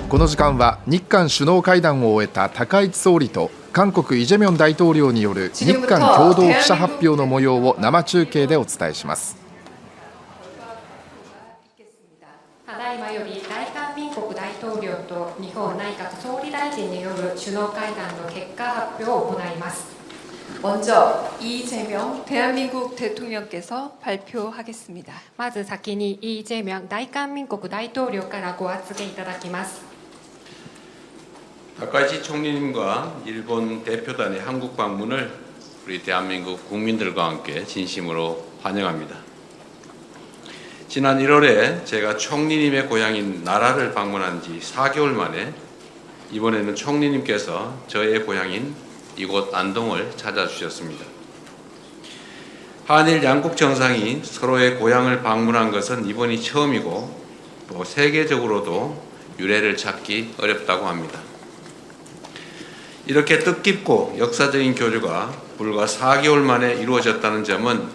この時間は日韓首脳会談を終えた高市総理と韓国イ・ジェミョン大統領による日韓共同記者発表の模様を生中継でお伝えします。ただいまより大韓民国大統領と日本内閣総理大臣による首脳会談の結果発表を行います。 먼저 이재명 대한민국 대통령께서 발표하겠습니다. まず先にイ・ジェミョン大韓民国大統領からご発言いただきます。 다카이치 총리님과 일본 대표단의 한국 방문을 우리 대한민국 국민들과 함께 진심으로 환영합니다. 지난 1월에 제가 총리님의 고향인 나라를 방문한 지 4개월 만에 이번에는 총리님께서 저의 고향인 이곳 안동을 찾아주셨습니다. 한일 양국 정상이 서로의 고향을 방문한 것은 이번이 처음이고 또 세계적으로도 유례를 찾기 어렵다고 합니다. 이렇게 뜻깊고 역사적인 교류가 불과 4개월 만에 이루어졌다는 점은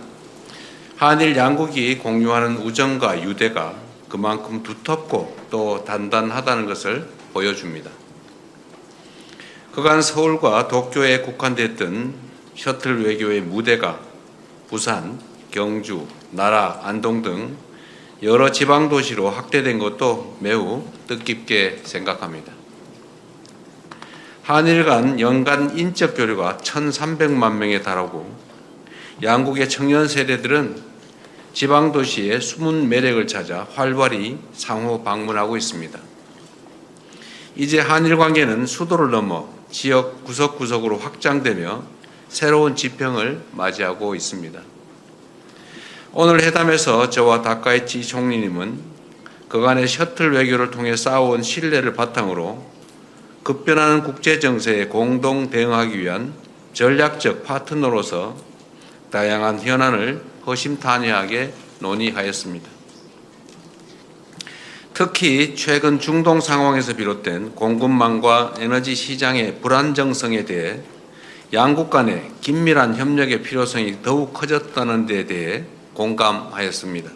한일 양국이 공유하는 우정과 유대가 그만큼 두텁고 또 단단하다는 것을 보여줍니다. 그간 서울과 도쿄에 국한됐던 셔틀 외교의 무대가 부산, 경주, 나라, 안동 등 여러 지방 도시로 확대된 것도 매우 뜻깊게 생각합니다. 한일 간 연간 인적 교류가 1,300만 명에 달하고 양국의 청년 세대들은 지방 도시의 숨은 매력을 찾아 활발히 상호 방문하고 있습니다. 이제 한일 관계는 수도를 넘어 지역 구석구석으로 확장되며 새로운 지평을 맞이하고 있습니다. 오늘 회담에서 저와 다카이치 총리님은 그간의 셔틀 외교를 통해 쌓아온 신뢰를 바탕으로 급변하는 국제 정세에 공동 대응하기 위한 전략적 파트너로서 다양한 현안을 허심탄회하게 논의하였습니다. 특히 최근 중동 상황에서 비롯된 공급망과 에너지 시장의 불안정성에 대해 양국 간의 긴밀한 협력의 필요성이 더욱 커졌다는 데 대해 공감하였습니다.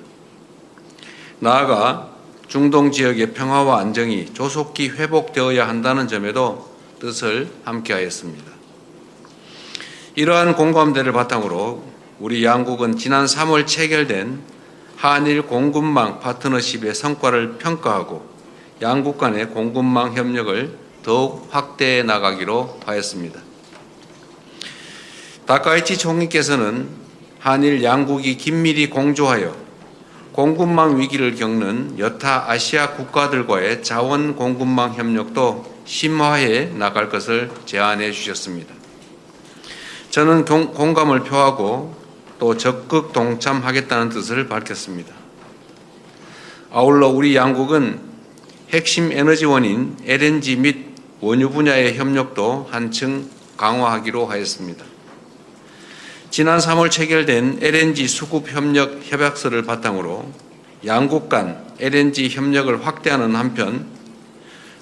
나아가 중동 지역의 평화와 안정이 조속히 회복되어야 한다는 점에도 뜻을 함께하였습니다. 이러한 공감대를 바탕으로 우리 양국은 지난 3월 체결된 한일 공급망 파트너십의 성과를 평가하고 양국 간의 공급망 협력을 더욱 확대해 나가기로 하였습니다. 다카이치 총리께서는 한일 양국이 긴밀히 공조하여 공급망 위기를 겪는 여타 아시아 국가들과의 자원 공급망 협력도 심화해 나갈 것을 제안해 주셨습니다. 저는 공감을 표하고 또 적극 동참하겠다는 뜻을 밝혔습니다. 아울러 우리 양국은 핵심 에너지원인 LNG 및 원유 분야의 협력도 한층 강화하기로 하였습니다. 지난 3월 체결된 LNG 수급 협력 협약서를 바탕으로 양국 간 LNG 협력을 확대하는 한편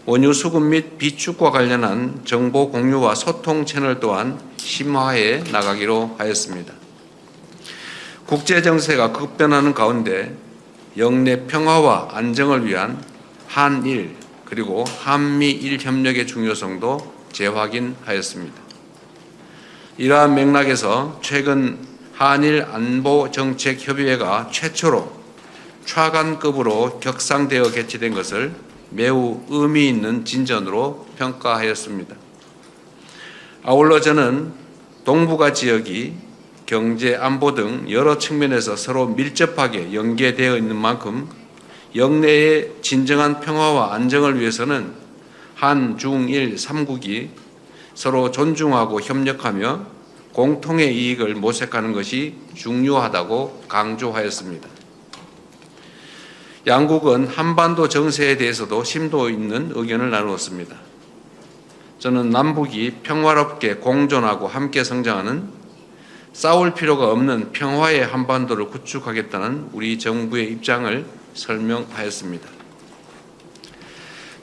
원유 수급 및 비축과 관련한 정보 공유와 소통 채널 또한 심화해 나가기로 하였습니다. 국제 정세가 급변하는 가운데 영내 평화와 안정을 위한 한일 그리고 한미일 협력의 중요성도 재확인하였습니다. 이러한 맥락에서 최근 한일 안보정책협의회가 최초로 차관급으로 격상되어 개최된 것을 매우 의미 있는 진전으로 평가하였습니다. 아울러 저는 동북아 지역이 경제, 안보 등 여러 측면에서 서로 밀접하게 연계되어 있는 만큼 영내의 진정한 평화와 안정을 위해서는 한, 중, 일, 3국이 서로 존중하고 협력하며 공통의 이익을 모색하는 것이 중요하다고 강조하였습니다. 양국은 한반도 정세에 대해서도 심도 있는 의견을 나누었습니다. 저는 남북이 평화롭게 공존하고 함께 성장하는 싸울 필요가 없는 평화의 한반도를 구축하겠다는 우리 정부의 입장을 설명하였습니다.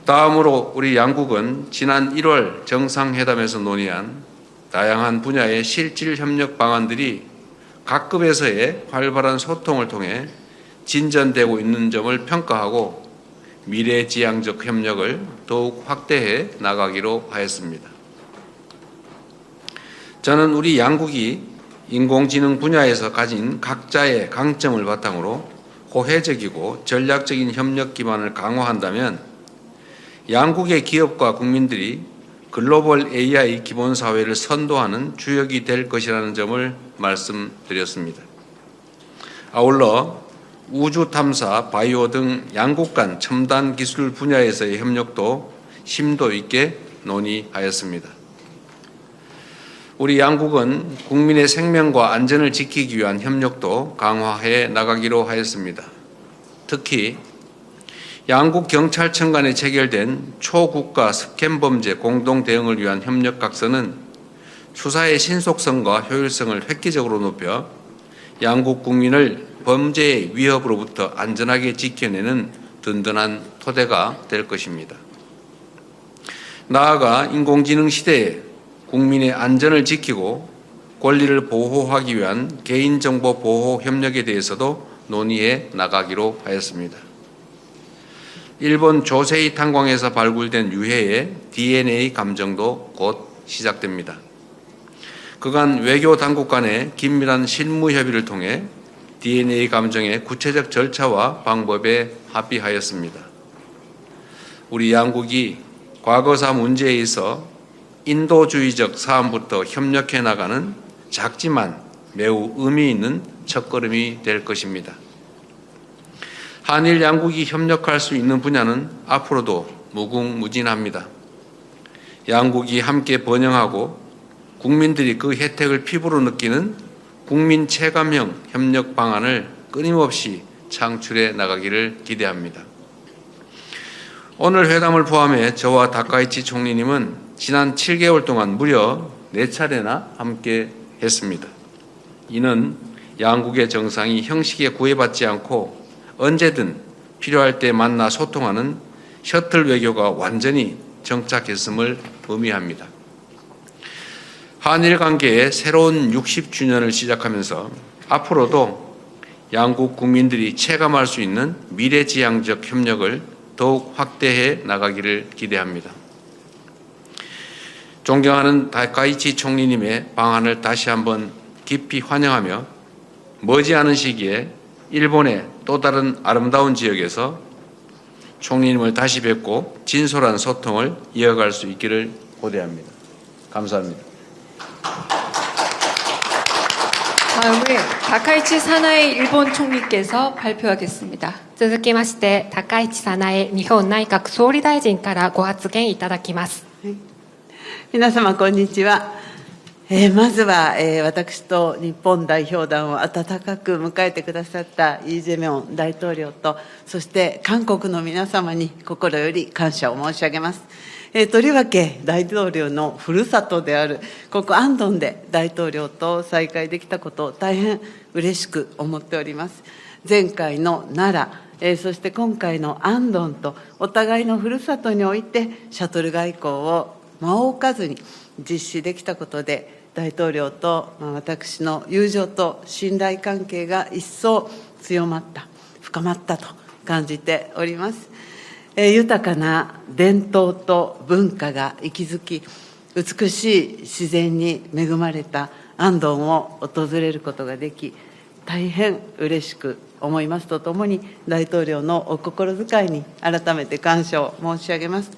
다음으로 우리 양국은 지난 1월 정상회담에서 논의한 다양한 분야의 실질 협력 방안들이 각급에서의 활발한 소통을 통해 진전되고 있는 점을 평가하고 미래지향적 협력을 더욱 확대해 나가기로 하였습니다. 저는 우리 양국이 인공지능 분야에서 가진 각자의 강점을 바탕으로 호혜적이고 전략적인 협력 기반을 강화한다면 양국의 기업과 국민들이 글로벌 AI 기본사회를 선도하는 주역이 될 것이라는 점을 말씀드렸습니다. 아울러 우주 탐사, 바이오 등 양국 간 첨단 기술 분야에서의 협력도 심도 있게 논의하였습니다. 우리 양국은 국민의 생명과 안전을 지키기 위한 협력도 강화해 나가기로 하였습니다. 특히 양국 경찰청 간에 체결된 초국가 스캔 범죄 공동 대응을 위한 협력 각서는 수사의 신속성과 효율성을 획기적으로 높여 양국 국민을 범죄의 위협으로부터 안전하게 지켜내는 든든한 토대가 될 것입니다. 나아가 인공지능 시대에 국민의 안전을 지키고 권리를 보호하기 위한 개인정보 보호 협력에 대해서도 논의해 나가기로 하였습니다. 일본 조세이 탄광에서 발굴된 유해의 DNA 감정도 곧 시작됩니다. 그간 외교 당국 간의 긴밀한 실무 협의를 통해 DNA 감정의 구체적 절차와 방법에 합의하였습니다. 우리 양국이 과거사 문제에 있어 인도주의적 사안부터 협력해 나가는 작지만 매우 의미 있는 첫걸음이 될 것입니다. 한일 양국이 협력할 수 있는 분야는 앞으로도 무궁무진합니다. 양국이 함께 번영하고 국민들이 그 혜택을 피부로 느끼는 국민 체감형 협력 방안을 끊임없이 창출해 나가기를 기대합니다. 오늘 회담을 포함해 저와 다카이치 총리님은 지난 7개월 동안 무려 4차례나 함께 했습니다. 이는 양국의 정상이 형식에 구애받지 않고 언제든 필요할 때 만나 소통하는 셔틀 외교가 완전히 정착했음을 의미합니다. 한일 관계의 새로운 60주년을 시작하면서 앞으로도 양국 국민들이 체감할 수 있는 미래지향적 협력을 더욱 확대해 나가기를 기대합니다. 존경하는 다카이치 총리님의 방안을 다시 한번 깊이 환영하며 머지않은 시기에 일본의 또 다른 아름다운 지역에서 총리님을 다시 뵙고 진솔한 소통을 이어갈 수 있기를 고대합니다. 감사합니다. 다음은 다카이치 사나이 일본 총리께서 발표하겠습니다. 続きまして高市早苗日本内閣総理大臣からご発言いただきます。皆様こんにちは。まずは、私と日本代表団を温かく迎えてくださったイ・ジェミョン大統領と、そして韓国の皆様に心より感謝を申し上げます。とりわけ大統領のふるさとであるここ安東で大統領と再会できたことを大変嬉しく思っております。前回の奈良、そして今回の安東とお互いのふるさとにおいてシャトル外交を間を置かずに実施できたことで、大統領と私の友情と信頼関係が一層強まった、深まったと感じております。豊かな伝統と文化が息づき、美しい自然に恵まれた安東を訪れることができ、大変嬉しく思いますとともに、大統領のお心遣いに改めて感謝を申し上げます。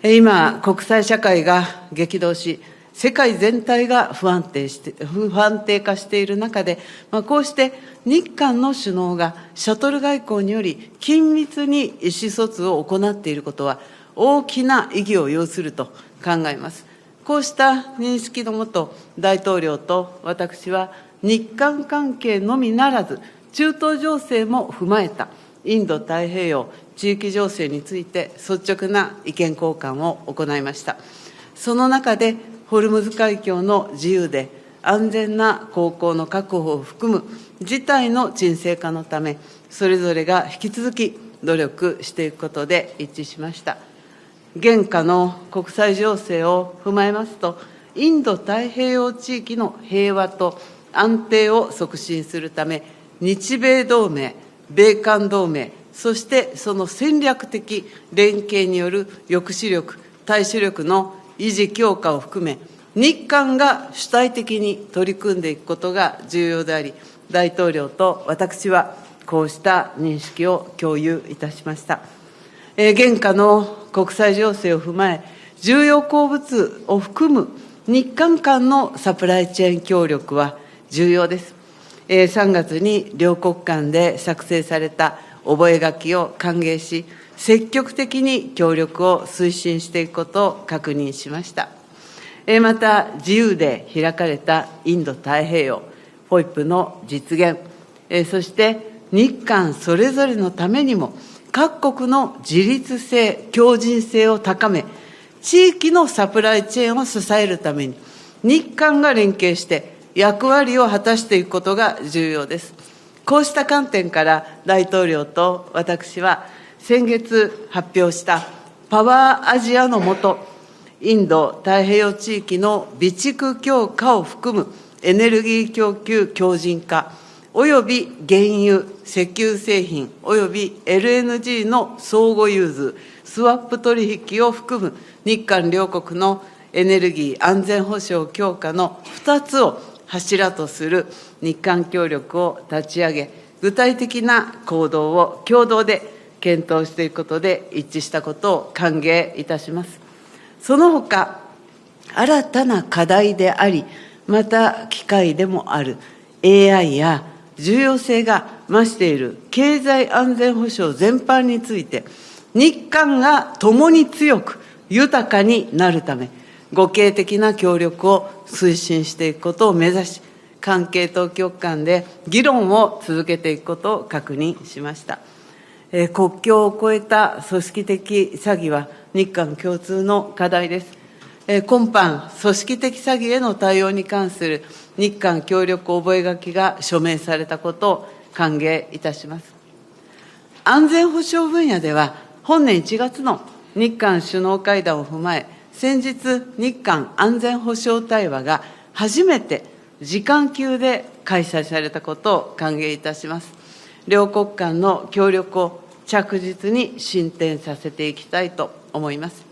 今、国際社会が激動し、世界全体が不安定化している中で、こうして日韓の首脳がシャトル外交により緊密に意思疎通を行っていることは大きな意義を要すると考えます。こうした認識のもと、大統領と私は日韓関係のみならず、中東情勢も踏まえたインド太平洋地域情勢について率直な意見交換を行いました。その中でホルムズ海峡の自由で安全な航行の確保を含む事態の沈静化のため、それぞれが引き続き努力していくことで一致しました。現下の国際情勢を踏まえますと、インド太平洋地域の平和と安定を促進するため、日米同盟、米韓同盟、そしてその戦略的連携による抑止力、対処力の維持強化を含め、日韓が主体的に取り組んでいくことが重要であり、大統領と私はこうした認識を共有いたしました。現下の国際情勢を踏まえ、重要鉱物を含む日韓間のサプライチェーン協力は重要です。3月に両国間で作成された覚書を歓迎し、積極的に協力を推進していくことを確認しました。また、自由で開かれたインド太平洋、FOIP の実現、そして日韓それぞれのためにも、各国の自立性、強靭性を高め、地域のサプライチェーンを支えるために、日韓が連携して役割を果たしていくことが重要です。こうした観点から大統領と私は先月発表したパワーアジアの下、インド太平洋地域の備蓄強化を含むエネルギー供給強靭化、および原油、石油製品、および LNG の相互融通、スワップ取引を含む日韓両国のエネルギー安全保障強化の2つを柱とする日韓協力を立ち上げ、具体的な行動を共同で検討していくことで一致したことを歓迎いたします。そのほか、新たな課題であり、また機会でもある AI や重要性が増している経済安全保障全般について、日韓が共に強く豊かになるため、互恵的な協力を推進していくことを目指し、関係当局間で議論を続けていくことを確認しました。国境を越えた組織的詐欺は日韓共通の課題です。今般、組織的詐欺への対応に関する日韓協力覚書が署名されたことを歓迎いたします。安全保障分野では、本年1月の日韓首脳会談を踏まえ、先日、日韓安全保障対話が初めて時間級で開催されたことを歓迎いたします。両国間の協力を着実に進展させていきたいと思います。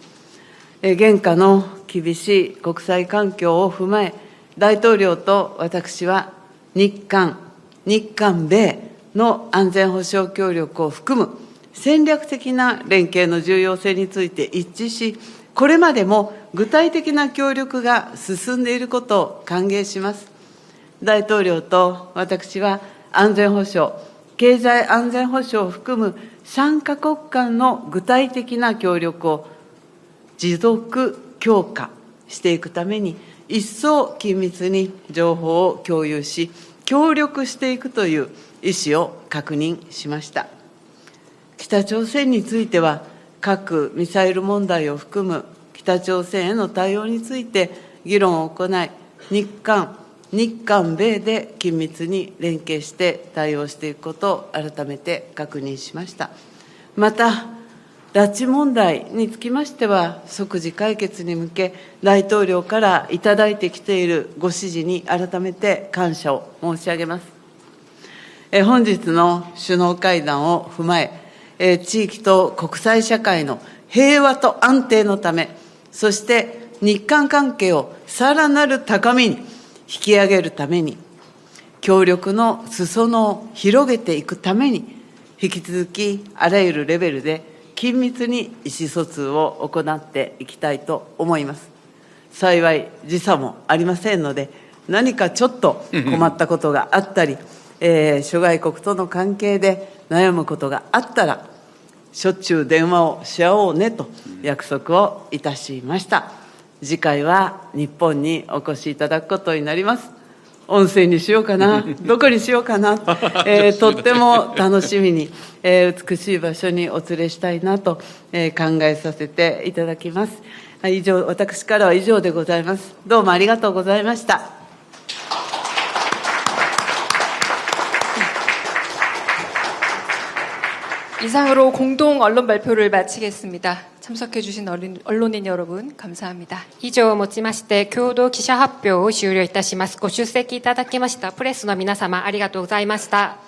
現下の厳しい国際環境を踏まえ、大統領と私は日韓、米の安全保障協力を含む戦略的な連携の重要性について一致し、これまでも具体的な協力が進んでいることを歓迎します。大統領と私は安全保障、経済安全保障を含む3カ国間の具体的な協力を持続強化していくために、一層緊密に情報を共有し、協力していくという意思を確認しました。北朝鮮については、核・ミサイル問題を含む北朝鮮への対応について議論を行い、日韓、米で緊密に連携して対応していくことを改めて確認しました。また、拉致問題につきましては、即時解決に向け、大統領からいただいてきているご指示に改めて感謝を申し上げます。本日の首脳会談を踏まえ、地域と国際社会の平和と安定のため、そして日韓関係をさらなる高みに引き上げるために、協力の裾野を広げていくために、引き続きあらゆるレベルで緊密に意思疎通を行っていきたいと思います。幸い時差もありませんので、何かちょっと困ったことがあったり、諸外国との関係で悩むことがあったら、しょっちゅう電話をし合おうねと約束をいたしました。次回は日本にお越しいただくことになります。温泉にしようかな、どこにしようかな、とっても楽しみに、美しい場所にお連れしたいなと、考えさせていただきます。以上、私からは以上でございます。どうもありがとうございました。이상으로 공동 언론 발표를 마치겠습니다. 참석해주신 언론인 여러분 감사합니다. 以上をもちまして共同記者発表を終了いたします。ご出席いただきましたプレスの皆様ありがとうございました。